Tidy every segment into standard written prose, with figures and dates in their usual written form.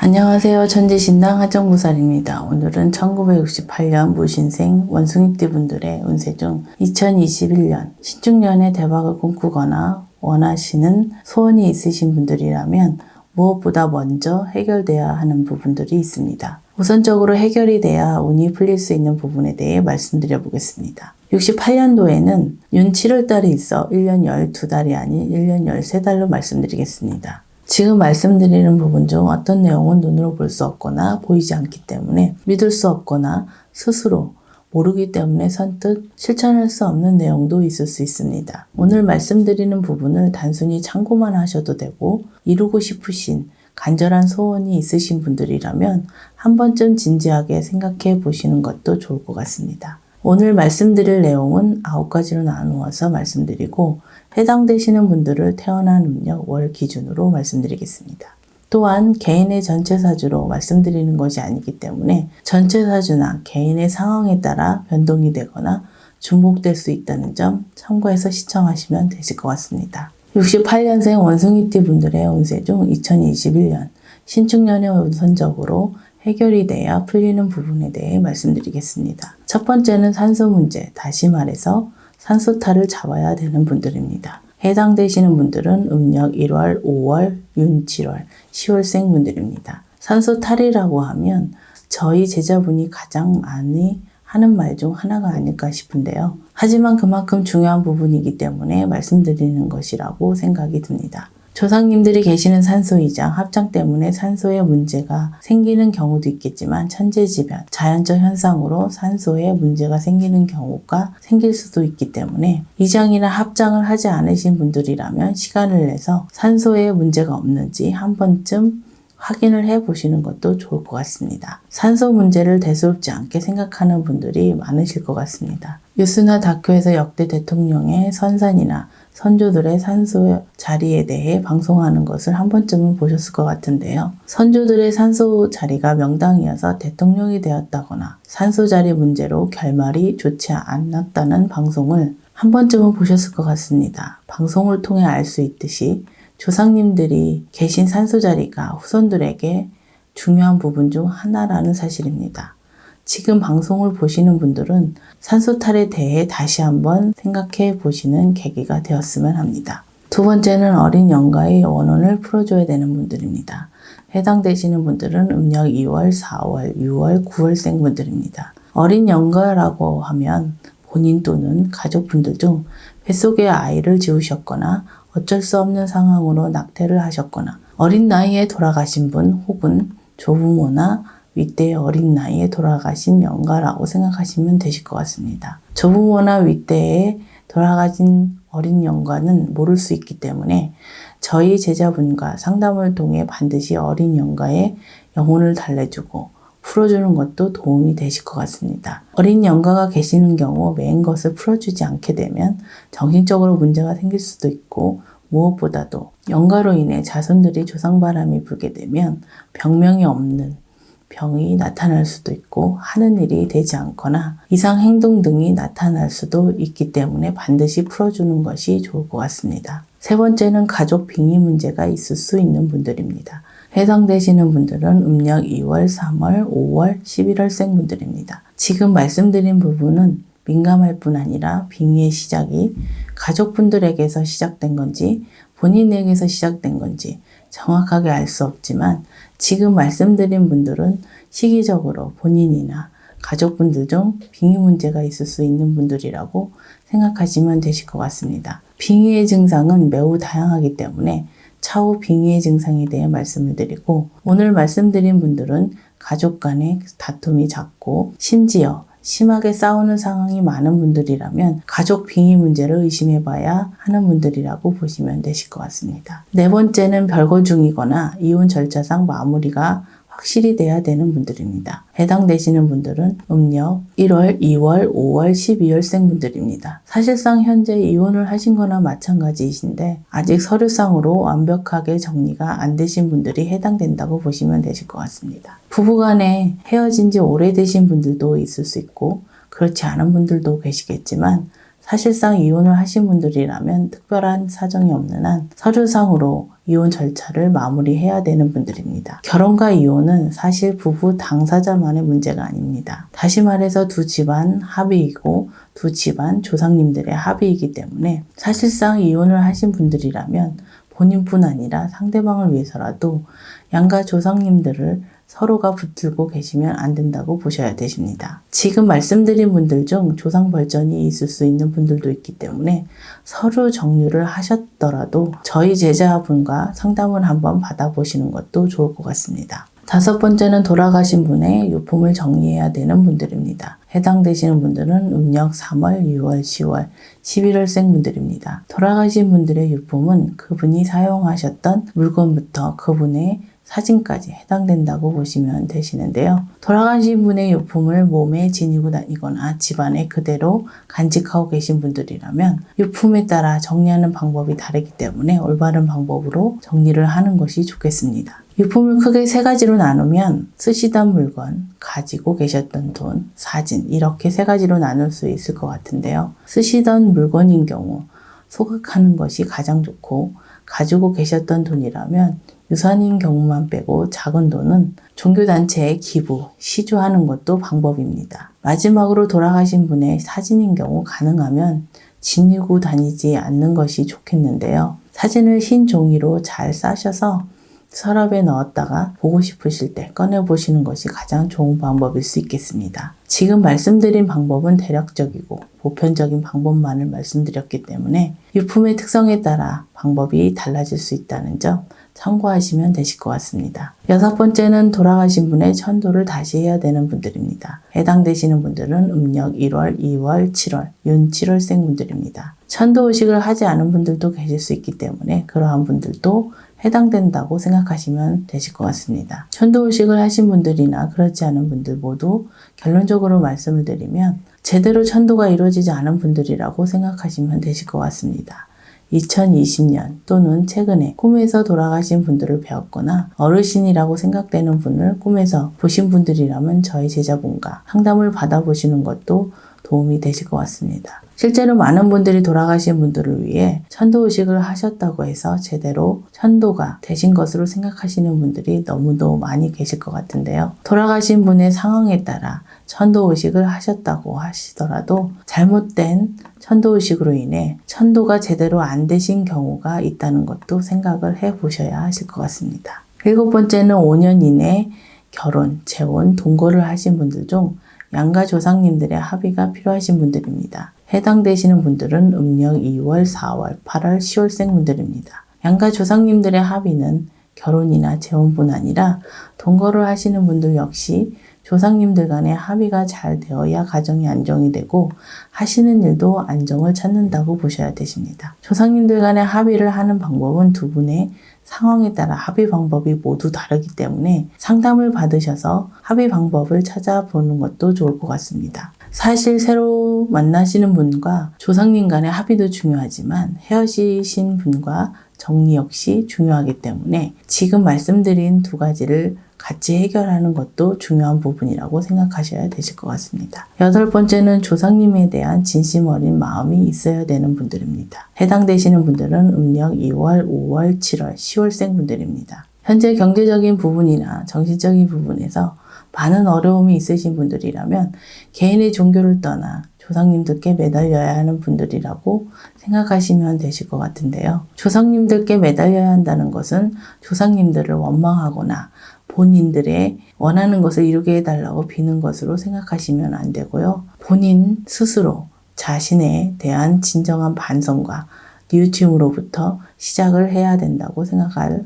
안녕하세요. 천지신당 하정무살입니다. 오늘은 1968년 무신생 원숭이띠 분들의 운세 중 2021년 신축년에 대박을 꿈꾸거나 원하시는 소원이 있으신 분들이라면 무엇보다 먼저 해결돼야 하는 부분들이 있습니다. 우선적으로 해결이 돼야 운이 풀릴 수 있는 부분에 대해 말씀드려 보겠습니다. 68년도에는 윤 7월달이 있어 1년 12달이 아닌 1년 13달로 말씀드리겠습니다. 지금 말씀드리는 부분 중 어떤 내용은 눈으로 볼 수 없거나 보이지 않기 때문에 믿을 수 없거나 스스로 모르기 때문에 선뜻 실천할 수 없는 내용도 있을 수 있습니다. 오늘 말씀드리는 부분을 단순히 참고만 하셔도 되고 이루고 싶으신 간절한 소원이 있으신 분들이라면 한 번쯤 진지하게 생각해 보시는 것도 좋을 것 같습니다. 오늘 말씀드릴 내용은 9가지로 나누어서 말씀드리고 해당되시는 분들을 태어난 음력 월 기준으로 말씀드리겠습니다. 또한 개인의 전체 사주로 말씀드리는 것이 아니기 때문에 전체 사주나 개인의 상황에 따라 변동이 되거나 중복될 수 있다는 점 참고해서 시청하시면 되실 것 같습니다. 68년생 원숭이띠 분들의 운세 중 2021년 신축년의 우선적으로 해결이 돼야 풀리는 부분에 대해 말씀드리겠습니다. 첫 번째는 산소 문제, 다시 말해서 산소탈을 잡아야 되는 분들입니다. 해당되시는 분들은 음력 1월, 5월, 윤 7월, 10월생 분들입니다. 산소탈이라고 하면 저희 제자분이 가장 많이 하는 말 중 하나가 아닐까 싶은데요. 하지만 그만큼 중요한 부분이기 때문에 말씀드리는 것이라고 생각이 듭니다. 조상님들이 계시는 산소이장, 합장 때문에 산소에 문제가 생기는 경우도 있겠지만 천재지변, 자연적 현상으로 산소에 문제가 생기는 경우가 생길 수도 있기 때문에 이장이나 합장을 하지 않으신 분들이라면 시간을 내서 산소에 문제가 없는지 한 번쯤 확인을 해 보시는 것도 좋을 것 같습니다. 산소 문제를 대수롭지 않게 생각하는 분들이 많으실 것 같습니다. 뉴스나 다큐에서 역대 대통령의 선산이나 선조들의 산소 자리에 대해 방송하는 것을 한 번쯤은 보셨을 것 같은데요. 선조들의 산소 자리가 명당이어서 대통령이 되었다거나 산소 자리 문제로 결말이 좋지 않았다는 방송을 한 번쯤은 보셨을 것 같습니다. 방송을 통해 알 수 있듯이 조상님들이 계신 산소 자리가 후손들에게 중요한 부분 중 하나라는 사실입니다. 지금 방송을 보시는 분들은 산소탈에 대해 다시 한번 생각해 보시는 계기가 되었으면 합니다. 두 번째는 어린 영가의 원혼을 풀어줘야 되는 분들입니다. 해당되시는 분들은 음력 2월, 4월, 6월, 9월생 분들입니다. 어린 영가라고 하면 본인 또는 가족분들 중 뱃속에 아이를 지우셨거나 어쩔 수 없는 상황으로 낙태를 하셨거나 어린 나이에 돌아가신 분 혹은 조부모나 윗대의 어린 나이에 돌아가신 영가라고 생각하시면 되실 것 같습니다. 조부모나 윗대에 돌아가신 어린 영가는 모를 수 있기 때문에 저희 제자분과 상담을 통해 반드시 어린 영가의 영혼을 달래주고 풀어주는 것도 도움이 되실 것 같습니다. 어린 영가가 계시는 경우 매인 것을 풀어주지 않게 되면 정신적으로 문제가 생길 수도 있고 무엇보다도 영가로 인해 자손들이 조상바람이 불게 되면 병명이 없는 병이 나타날 수도 있고 하는 일이 되지 않거나 이상 행동 등이 나타날 수도 있기 때문에 반드시 풀어주는 것이 좋을 것 같습니다. 세 번째는 가족 빙의 문제가 있을 수 있는 분들입니다. 해당되시는 분들은 음력 2월, 3월, 5월, 11월생 분들입니다. 지금 말씀드린 부분은 민감할 뿐 아니라 빙의의 시작이 가족분들에게서 시작된 건지 본인에게서 시작된 건지 정확하게 알 수 없지만 지금 말씀드린 분들은 시기적으로 본인이나 가족분들 중 빙의 문제가 있을 수 있는 분들이라고 생각하시면 되실 것 같습니다. 빙의의 증상은 매우 다양하기 때문에 차후 빙의의 증상에 대해 말씀을 드리고 오늘 말씀드린 분들은 가족 간의 다툼이 잦고 심지어 심하게 싸우는 상황이 많은 분들이라면 가족 빙의 문제를 의심해봐야 하는 분들이라고 보시면 되실 것 같습니다. 네 번째는 별거 중이거나 이혼 절차상 마무리가 확실히 돼야 되는 분들입니다. 해당되시는 분들은 음력 1월, 2월, 5월, 12월생 분들입니다. 사실상 현재 이혼을 하신 거나 마찬가지이신데 아직 서류상으로 완벽하게 정리가 안 되신 분들이 해당된다고 보시면 되실 것 같습니다. 부부간에 헤어진 지 오래되신 분들도 있을 수 있고 그렇지 않은 분들도 계시겠지만 사실상 이혼을 하신 분들이라면 특별한 사정이 없는 한 서류상으로 이혼 절차를 마무리해야 되는 분들입니다. 결혼과 이혼은 사실 부부 당사자만의 문제가 아닙니다. 다시 말해서 두 집안 합의이고 두 집안 조상님들의 합의이기 때문에 사실상 이혼을 하신 분들이라면 본인뿐 아니라 상대방을 위해서라도 양가 조상님들을 서로가 붙들고 계시면 안 된다고 보셔야 되십니다. 지금 말씀드린 분들 중 조상 벌전이 있을 수 있는 분들도 있기 때문에 서류 정리를 하셨더라도 저희 제자분과 상담을 한번 받아보시는 것도 좋을 것 같습니다. 5번째는 돌아가신 분의 유품을 정리해야 되는 분들입니다. 해당되시는 분들은 음력 3월, 6월, 10월, 11월생 분들입니다. 돌아가신 분들의 유품은 그분이 사용하셨던 물건부터 그분의 사진까지 해당된다고 보시면 되시는데요. 돌아가신 분의 유품을 몸에 지니고 다니거나 집안에 그대로 간직하고 계신 분들이라면 유품에 따라 정리하는 방법이 다르기 때문에 올바른 방법으로 정리를 하는 것이 좋겠습니다. 유품을 크게 3가지로 나누면 쓰시던 물건, 가지고 계셨던 돈, 사진 이렇게 3가지로 나눌 수 있을 것 같은데요. 쓰시던 물건인 경우 소각하는 것이 가장 좋고 가지고 계셨던 돈이라면 유산인 경우만 빼고 작은 돈은 종교단체에 기부, 시주하는 것도 방법입니다. 마지막으로 돌아가신 분의 사진인 경우 가능하면 지니고 다니지 않는 것이 좋겠는데요. 사진을 흰 종이로 잘 싸셔서 서랍에 넣었다가 보고 싶으실 때 꺼내보시는 것이 가장 좋은 방법일 수 있겠습니다. 지금 말씀드린 방법은 대략적이고 보편적인 방법만을 말씀드렸기 때문에 유품의 특성에 따라 방법이 달라질 수 있다는 점 참고하시면 되실 것 같습니다. 6번째는 돌아가신 분의 천도를 다시 해야 되는 분들입니다. 해당되시는 분들은 음력 1월, 2월, 7월, 윤 7월생 분들입니다. 천도 의식을 하지 않은 분들도 계실 수 있기 때문에 그러한 분들도 해당된다고 생각하시면 되실 것 같습니다. 천도 의식을 하신 분들이나 그렇지 않은 분들 모두 결론적으로 말씀을 드리면 제대로 천도가 이루어지지 않은 분들이라고 생각하시면 되실 것 같습니다. 2020년 또는 최근에 꿈에서 돌아가신 분들을 배웠거나 어르신이라고 생각되는 분을 꿈에서 보신 분들이라면 저희 제자분과 상담을 받아보시는 것도 도움이 되실 것 같습니다. 실제로 많은 분들이 돌아가신 분들을 위해 천도의식을 하셨다고 해서 제대로 천도가 되신 것으로 생각하시는 분들이 너무도 많이 계실 것 같은데요. 돌아가신 분의 상황에 따라 천도의식을 하셨다고 하시더라도 잘못된 천도의식으로 인해 천도가 제대로 안 되신 경우가 있다는 것도 생각을 해보셔야 하실 것 같습니다. 7번째는 5년 이내 결혼, 재혼, 동거를 하신 분들 중 양가 조상님들의 합의가 필요하신 분들입니다. 해당되시는 분들은 음력 2월, 4월, 8월, 10월생 분들입니다. 양가 조상님들의 합의는 결혼이나 재혼뿐 아니라 동거를 하시는 분들 역시 조상님들 간의 합의가 잘 되어야 가정이 안정이 되고 하시는 일도 안정을 찾는다고 보셔야 되십니다. 조상님들 간의 합의를 하는 방법은 두 분의 상황에 따라 합의 방법이 모두 다르기 때문에 상담을 받으셔서 합의 방법을 찾아보는 것도 좋을 것 같습니다. 사실 새로 만나시는 분과 조상님 간의 합의도 중요하지만 헤어지신 분과 정리 역시 중요하기 때문에 지금 말씀드린 2가지를 같이 해결하는 것도 중요한 부분이라고 생각하셔야 되실 것 같습니다. 8번째는 조상님에 대한 진심 어린 마음이 있어야 되는 분들입니다. 해당되시는 분들은 음력 2월, 5월, 7월, 10월생 분들입니다. 현재 경제적인 부분이나 정신적인 부분에서 많은 어려움이 있으신 분들이라면 개인의 종교를 떠나 조상님들께 매달려야 하는 분들이라고 생각하시면 되실 것 같은데요. 조상님들께 매달려야 한다는 것은 조상님들을 원망하거나 본인들의 원하는 것을 이루게 해달라고 비는 것으로 생각하시면 안 되고요. 본인 스스로 자신에 대한 진정한 반성과 뉘우침으로부터 시작을 해야 된다고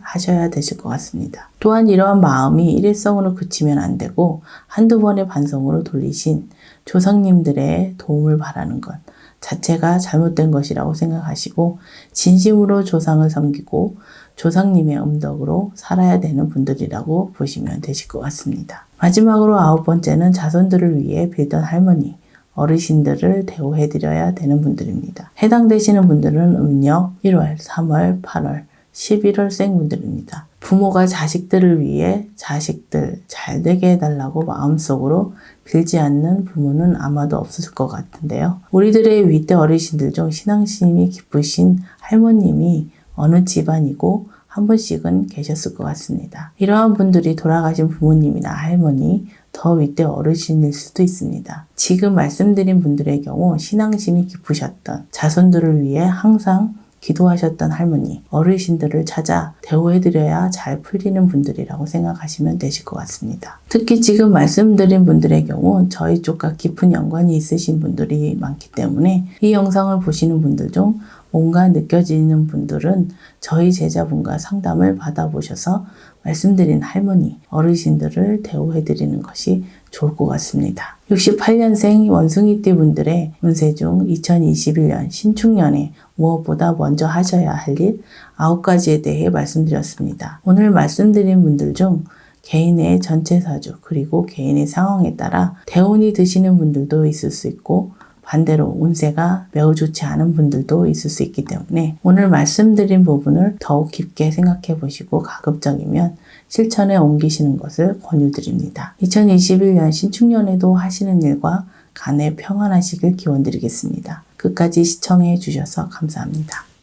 하셔야 되실 것 같습니다. 또한 이러한 마음이 일회성으로 그치면 안 되고 한두 번의 반성으로 돌리신 조상님들의 도움을 바라는 것 자체가 잘못된 것이라고 생각하시고 진심으로 조상을 섬기고 조상님의 음덕으로 살아야 되는 분들이라고 보시면 되실 것 같습니다. 마지막으로 9번째는 자손들을 위해 빌던 할머니, 어르신들을 대우해드려야 되는 분들입니다. 해당되시는 분들은 음력 1월, 3월, 8월, 11월생 분들입니다. 부모가 자식들을 위해 자식들 잘 되게 해달라고 마음속으로 빌지 않는 부모는 아마도 없을 것 같은데요. 우리들의 윗대 어르신들 중 신앙심이 깊으신 할머님이 어느 집안이고 한 분씩은 계셨을 것 같습니다. 이러한 분들이 돌아가신 부모님이나 할머니, 더 윗대 어르신일 수도 있습니다. 지금 말씀드린 분들의 경우 신앙심이 깊으셨던, 자손들을 위해 항상 기도하셨던 할머니, 어르신들을 찾아 대우해드려야 잘 풀리는 분들이라고 생각하시면 되실 것 같습니다. 특히 지금 말씀드린 분들의 경우 저희 쪽과 깊은 연관이 있으신 분들이 많기 때문에 이 영상을 보시는 분들 중 뭔가 느껴지는 분들은 저희 제자분과 상담을 받아보셔서 말씀드린 할머니, 어르신들을 대우해드리는 것이 좋을 것 같습니다. 68년생 원숭이띠 분들의 운세 중 2021년 신축년에 무엇보다 먼저 하셔야 할 일 9가지에 대해 말씀드렸습니다. 오늘 말씀드린 분들 중 개인의 전체 사주 그리고 개인의 상황에 따라 대운이 드시는 분들도 있을 수 있고 반대로 운세가 매우 좋지 않은 분들도 있을 수 있기 때문에 오늘 말씀드린 부분을 더욱 깊게 생각해 보시고 가급적이면 실천에 옮기시는 것을 권유드립니다. 2021년 신축년에도 하시는 일과 간에 평안하시길 기원드리겠습니다. 끝까지 시청해 주셔서 감사합니다.